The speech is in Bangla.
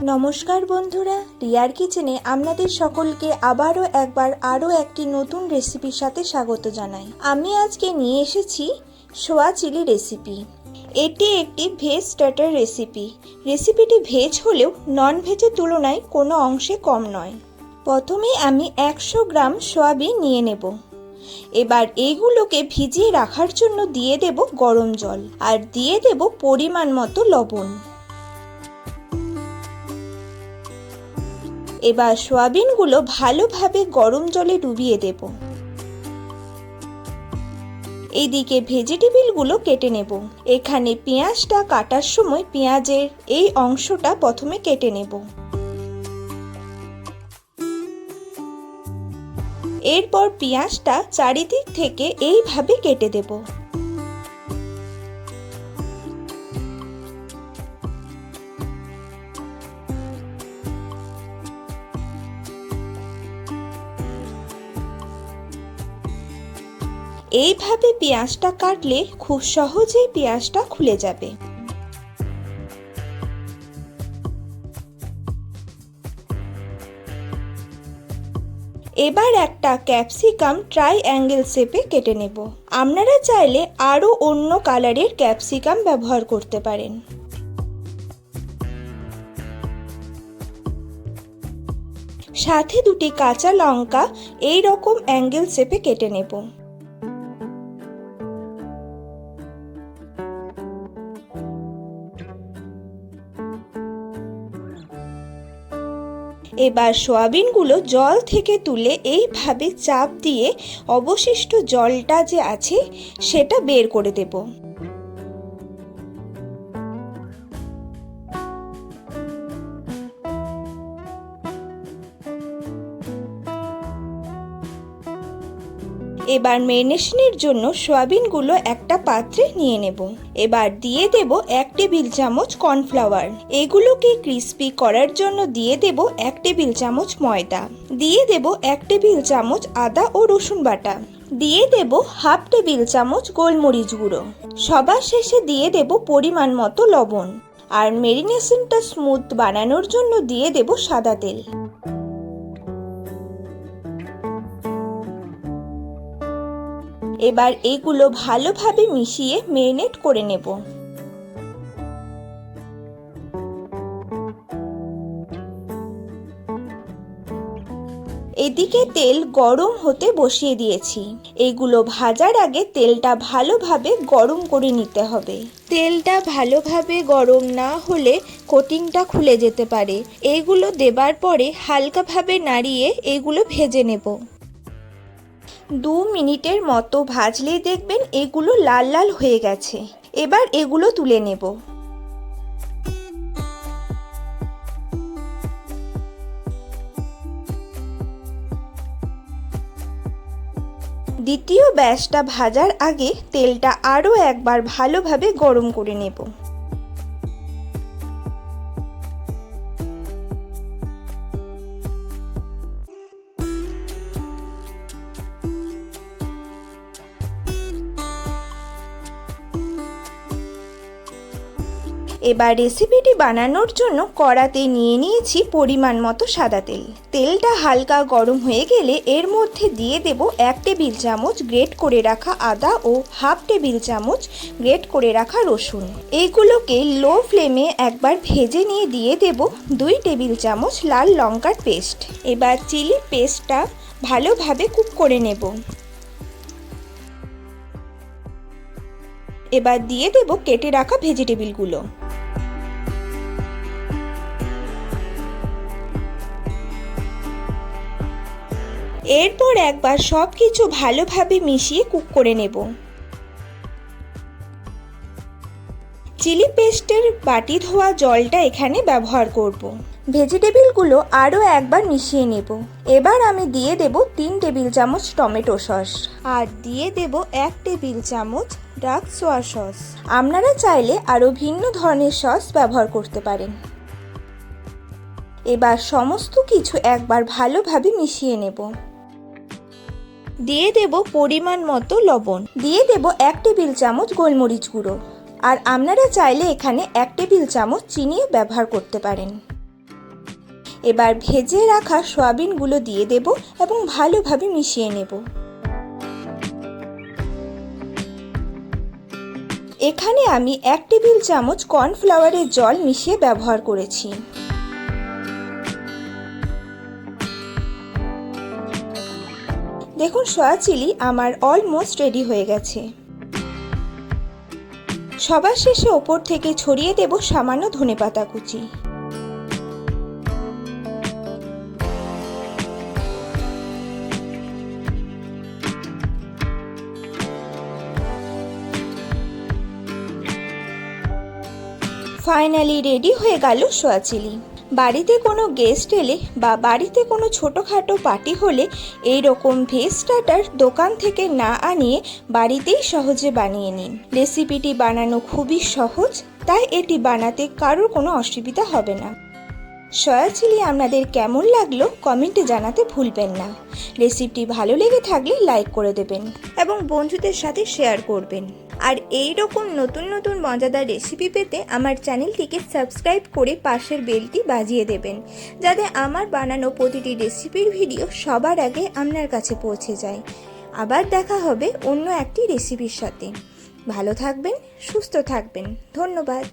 নমস্কার বন্ধুরা, রিয়ার কিচেনে আপনাদের সকলকে আরও একটি নতুন রেসিপির সাথে স্বাগত জানাই। আমি আজকে নিয়ে এসেছি সোয়া চিলি রেসিপি। এটি একটি ভেজ স্টার্টার রেসিপি। রেসিপিটি ভেজ হলেও নন ভেজের তুলনায় কোনো অংশে কম নয়। প্রথমে আমি 100 গ্রাম সয়াবিন নিয়ে নেব। এবার এইগুলোকে ভিজিয়ে রাখার জন্য দিয়ে দেব গরম জল আর দিয়ে দেব পরিমাণ মতো লবণ। এবার সয়াবিনগুলো ভালোভাবে গরম জলে ডুবিয়ে দেব। এইদিকে ভেজিটেবিলগুলো কেটে নেব। এখানে পেঁয়াজটা কাটার সময় পেঁয়াজের এই অংশটা প্রথমে কেটে নেব। এরপর পেঁয়াজটা চারিদিক থেকে এইভাবে কেটে দেব। এইভাবে পেঁয়াজটা কাটলে খুব সহজেই পেঁয়াজটা খুলে যাবে। এবার একটা ক্যাপসিকাম ট্রাইঅ্যাঙ্গেল শেপে কেটে নেব। আপনারা চাইলে আরও অন্য কালারের ক্যাপসিকাম ব্যবহার করতে পারেন। সাথে দুটি কাঁচা লঙ্কা এই রকম অ্যাঙ্গেল শেপে কেটে নেব। এবার সয়াবিনগুলো জল থেকে তুলে এইভাবে চাপ দিয়ে অবশিষ্ট জলটা যে আছে সেটা বের করে দেব। এবার ম্যারিনেশনের জন্য সয়াবিনগুলো একটা পাত্রে নিয়ে নেব। এবার দিয়ে দেব 1 টেবিল চামচ কর্নফ্লাওয়ার। এগুলোকে ক্রিস্পি করার জন্য দিয়ে দেব 1 টেবিল চামচ ময়দা। দিয়ে দেব 1 টেবিল চামচ আদা ও রসুন বাটা। দিয়ে দেব হাফ টেবিল চামচ গোলমরিচ গুঁড়ো। সবার শেষে দিয়ে দেব পরিমাণ মতো লবণ। আর ম্যারিনেশনটা স্মুথ বানানোর জন্য দিয়ে দেব সাদা তেল। এবার এগুলো ভালোভাবে মিশিয়ে ম্যারিনেট করে নেব। এদিকে তেল গরম হতে বসিয়ে দিয়েছি। এগুলো ভাজার আগে তেলটা ভালোভাবে গরম করে নিতে হবে। তেলটা ভালোভাবে গরম না হলে কোটিংটা খুলে যেতে পারে। এইগুলো দেবার পরে হালকাভাবে নাড়িয়ে এগুলো ভেজে নেব। 2 মিনিটের মতো ভাজলেই দেখবেন এগুলো লাল লাল হয়ে গেছে। এবার এগুলো তুলে নেব। দ্বিতীয় ব্যাচটা ভাজার আগে তেলটা আরও একবার ভালোভাবে গরম করে নেব। এবার রেসিপিটি বানানোর জন্য কড়াতে নিয়ে নিয়েছি পরিমাণ মতো সাদা তেল। তেলটা হালকা গরম হয়ে গেলে এর মধ্যে দিয়ে দেব 1 টেবিল চামচ গ্রেট করে রাখা আদা ও হাফ টেবিল চামচ গ্রেট করে রাখা রসুন। এইগুলোকে লো ফ্লেমে একবার ভেজে নিয়ে দিয়ে দেব 2 টেবিল চামচ লাল লঙ্কার পেস্ট। এবার চিলি পেস্টটা ভালোভাবে কুক করে নেব। এবার দিয়ে দেব কেটে রাখা ভেজিটেবিলগুলো। এরপর একবার সবকিছু ভালোভাবে মিশিয়ে কুক করে নেব। চিলি পেস্টের বাটি ধোয়া জলটা এখানে ব্যবহার করব। ভেজিটেবিলগুলো আরও একবার মিশিয়ে নেব। এবার আমি দিয়ে দেব 3 টেবিল চামচ টমেটো সস আর দিয়ে দেব 1 টেবিল চামচ ডার্ক সোয়া সস। আপনারা চাইলে আরও ভিন্ন ধরনের সস ব্যবহার করতে পারেন। এবার সমস্ত কিছু একবার ভালোভাবে মিশিয়ে নেব। দিয়ে দেব পরিমাণ মতো লবণ। দিয়ে দেব 1 টেবিল চামচ গোলমরিচ গুঁড়ো। আর আপনারা চাইলে এখানে 1 টেবিল চামচ চিনিও ব্যবহার করতে পারেন। এবার ভেজে রাখা সয়াবিনগুলো দিয়ে দেব এবং ভালোভাবে মিশিয়ে নেব। এখানে আমি 1 টেবিল চামচ কর্নফ্লাওয়ারের জল মিশিয়ে ব্যবহার করেছি। দেখুন সয়া চিলি আমার অলমোস্ট রেডি হয়ে গেছে। সবার শেষে ওপর থেকে ছড়িয়ে দেব সামান্য ধনেপাতা কুচি। ফাইনালি রেডি হয়ে গেল সয়া চিলি। বাড়িতে কোনো গেস্ট এলে বা বাড়িতে কোনো ছোটোখাটো পার্টি হলে এই রকম ভেজ স্টার্টার দোকান থেকে না আনিয়ে বাড়িতেই সহজে বানিয়ে নিন। রেসিপিটি বানানো খুবই সহজ, তাই এটি বানাতে কারোর কোনো অসুবিধা হবে না। সয়া চিলি আপনাদের কেমন লাগলো কমেন্টে জানাতে ভুলবেন না। রেসিপিটি ভালো লেগে থাকলে লাইক করে দেবেন এবং বন্ধুদের সাথে শেয়ার করবেন। আর এই রকম নতুন নতুন মজাদার রেসিপি পেতে আমার চ্যানেলটিকে সাবস্ক্রাইব করে পাশের বেলটি বাজিয়ে দেবেন, যাতে আমার বানানো প্রতিটি রেসিপির ভিডিও সবার আগে আপনার কাছে পৌঁছে যায়। আবার দেখা হবে অন্য একটি রেসিপির সাথে। ভালো থাকবেন, সুস্থ থাকবেন। ধন্যবাদ।